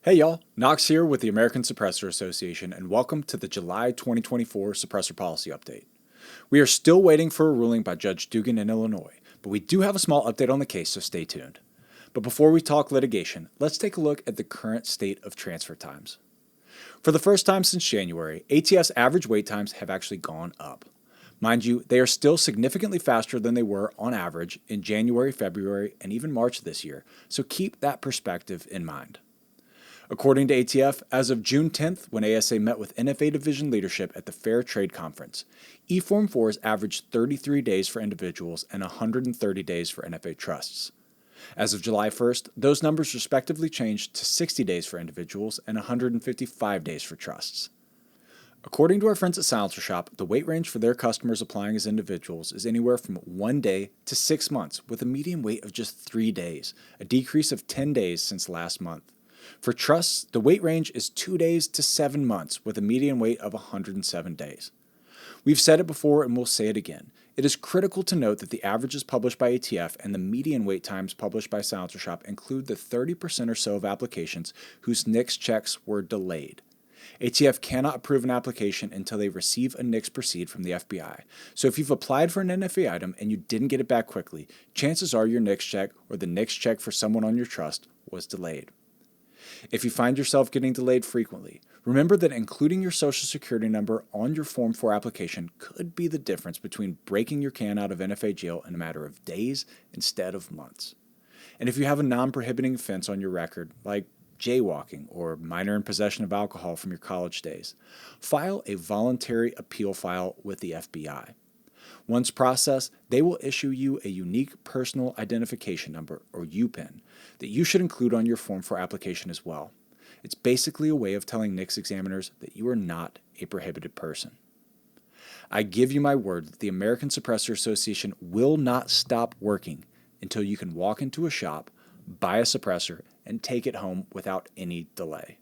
Hey y'all, Knox here with the American Suppressor Association, and welcome to the July 2024 Suppressor Policy Update. We are still waiting for a ruling by Judge Dugan in Illinois, but we do have a small update on the case, so stay tuned. But before we talk litigation, let's take a look at the current state of transfer times. For the first time since January, ATF's average wait times have actually gone up. Mind you, they are still significantly faster than they were on average in January, February, and even March this year, so keep that perspective in mind. According to ATF, as of June 10th, when ASA met with NFA division leadership at the Fair Trade Conference, E-Form 4s averaged 33 days for individuals and 130 days for NFA trusts. As of July 1st, those numbers respectively changed to 60 days for individuals and 155 days for trusts. According to our friends at Silencer Shop, the wait range for their customers applying as individuals is anywhere from 1 day to 6 months, with a median wait of just 3 days, a decrease of 10 days since last month. For trusts, the wait range is 2 days to 7 months, with a median wait of 107 days. We've said it before and we'll say it again. It is critical to note that the averages published by ATF and the median wait times published by Silencer Shop include the 30% or so of applications whose NICS checks were delayed. ATF cannot approve an application until they receive a NICS proceed from the FBI. So if you've applied for an NFA item and you didn't get it back quickly, chances are your NICS check or the NICS check for someone on your trust was delayed. If you find yourself getting delayed frequently, remember that including your Social Security number on your Form 4 application could be the difference between breaking your can out of NFA jail in a matter of days instead of months. And if you have a non-prohibiting offense on your record, like jaywalking or minor in possession of alcohol from your college days, file a voluntary appeal file with the FBI. Once processed, they will issue you a unique personal identification number, or UPIN, that you should include on your Form 4 application as well. It's basically a way of telling NICS examiners that you are not a prohibited person. I give you my word that the American Suppressor Association will not stop working until you can walk into a shop, buy a suppressor, and take it home without any delay.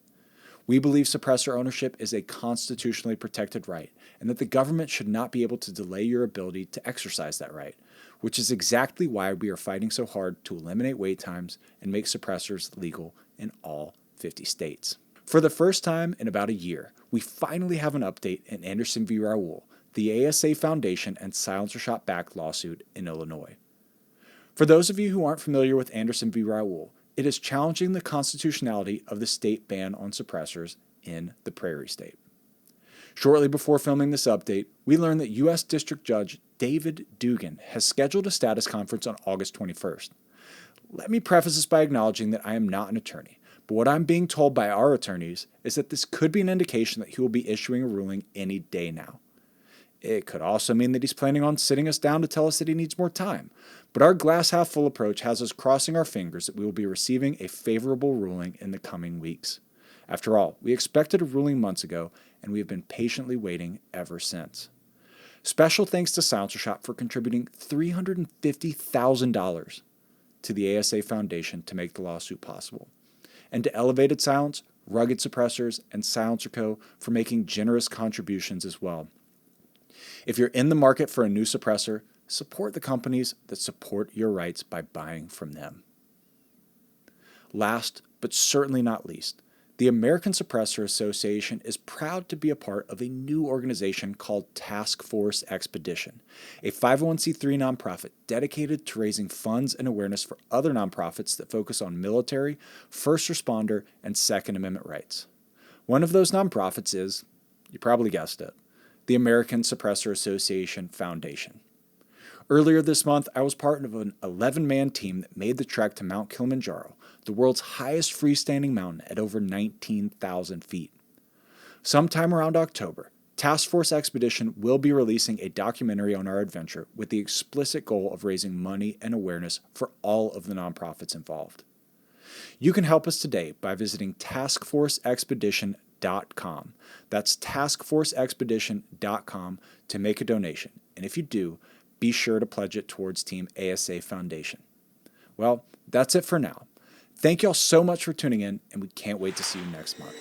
We believe suppressor ownership is a constitutionally protected right, and that the government should not be able to delay your ability to exercise that right, which is exactly why we are fighting so hard to eliminate wait times and make suppressors legal in all 50 states. For the first time in about a year, we finally have an update in Anderson v. Raoul, the ASA Foundation and Silencer Shop backed lawsuit in Illinois. For those of you who aren't familiar with Anderson v. Raoul, it is challenging the constitutionality of the state ban on suppressors in the Prairie State. Shortly before filming this update, we learned that U.S. District Judge David Dugan has scheduled a status conference on August 21st. Let me preface this by acknowledging that I am not an attorney, but what I'm being told by our attorneys is that this could be an indication that he will be issuing a ruling any day now. It could also mean that he's planning on sitting us down to tell us that he needs more time, but our glass-half-full approach has us crossing our fingers that we will be receiving a favorable ruling in the coming weeks. After all, we expected a ruling months ago, and we have been patiently waiting ever since. Special thanks to Silencer Shop for contributing $350,000 to the ASA Foundation to make the lawsuit possible, and to Elevated Silence, Rugged Suppressors, and Silencer Co. for making generous contributions as well. If you're in the market for a new suppressor, support the companies that support your rights by buying from them. Last, but certainly not least, the American Suppressor Association is proud to be a part of a new organization called Task Force Expedition, a 501c3 nonprofit dedicated to raising funds and awareness for other nonprofits that focus on military, first responder, and Second Amendment rights. One of those nonprofits is, you probably guessed it, the American Suppressor Association Foundation. Earlier this month, I was part of an 11-man team that made the trek to Mount Kilimanjaro, the world's highest freestanding mountain at over 19,000 feet. Sometime around October, Task Force Expedition will be releasing a documentary on our adventure with the explicit goal of raising money and awareness for all of the nonprofits involved. You can help us today by visiting taskforceexpedition.com. That's taskforceexpedition.com to make a donation. And if you do, be sure to pledge it towards Team ASA Foundation. Well, that's it for now. Thank y'all so much for tuning in, and we can't wait to see you next month.